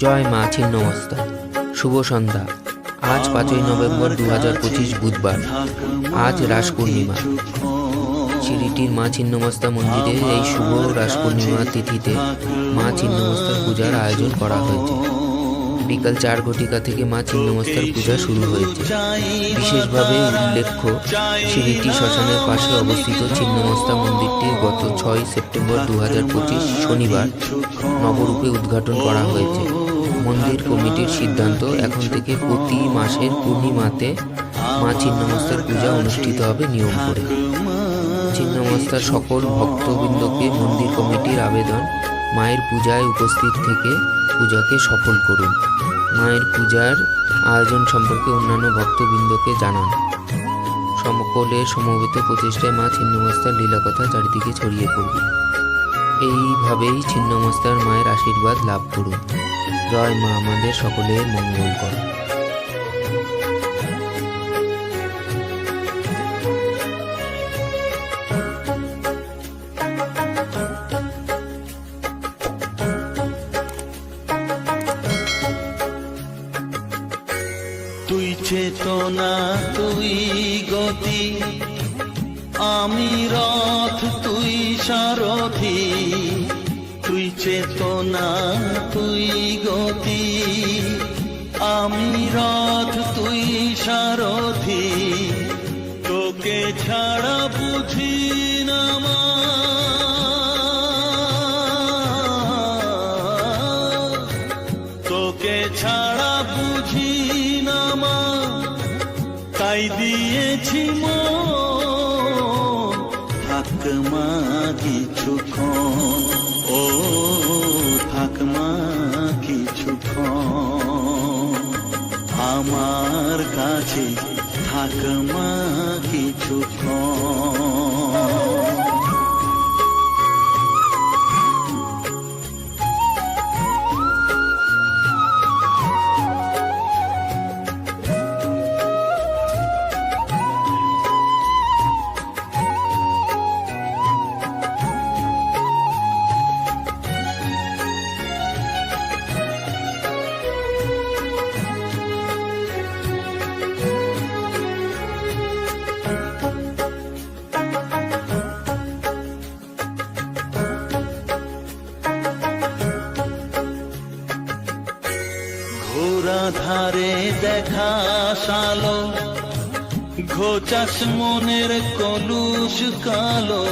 জয় মা ছিন্নমস্তা। শুভ সন্ধ্যা। আজ 5ই নভেম্বর 2025 বুধবার। আজ রাস পূর্ণিমা। শিরিটির মা ছিন্নমস্তা মন্দিরে এই শুভ রাস পূর্ণিমা তিথিতে মা ছিন্নমস্তার পূজার আয়োজন করা হয়েছে। বিকাল 4 ঘটিকা থেকে মা ছিন্নমস্তার পূজা শুরু হয়েছে। বিশেষভাবে উল্লেখ্য, শিরিটি শ্মশানের পাশে অবস্থিত ছিন্নমস্তা মন্দিরটি গত 6 সেপ্টেম্বর 2025 শনিবার নবরূপে উদ্ঘাটন করা হয়েছে। মন্দির কমিটির সিদ্ধান্ত, এখন থেকে প্রতি মাসের পূর্ণিমাতে মা ছিন্নমস্তার পূজা অনুষ্ঠিত হবে নিয়ম করে। ছিন্নমস্তার সকল ভক্তবৃন্দকে মন্দির কমিটির আবেদন, মায়ের পূজায় উপস্থিত থেকে পূজাকে সফল করুন। মায়ের পূজার আয়োজন সম্পর্কে অন্যান্য ভক্তবৃন্দকে জানান। সকলের সমবেত প্রচেষ্টায় মা ছিন্নমস্তার লীলাকথা চারিদিকে ছড়িয়ে পড়বে। এইভাবেই ছিন্নমস্তার মায়ের আশীর্বাদ লাভ করুন। জয় মা আমাদের সকলের মঙ্গল কর। তুই চেতনা, তুই গতি, আমি রথ, তুই সারথি। তুই চেতনা, তুই গতি, আমি রথ, তুই সারথি। তোকে ছাড়া বুঝি না মা, তোকে ছাড়া বুঝি না মা, তাই দিয়েছি মন। থাক মা কিছুক্ষণ, ও থাক মা কিছুক্ষণ, আমার কাছে থাক মা কিছুক্ষণ। ঘোরা ধারে দেখা সালো, ঘোচাস মনের কলুষ কালো।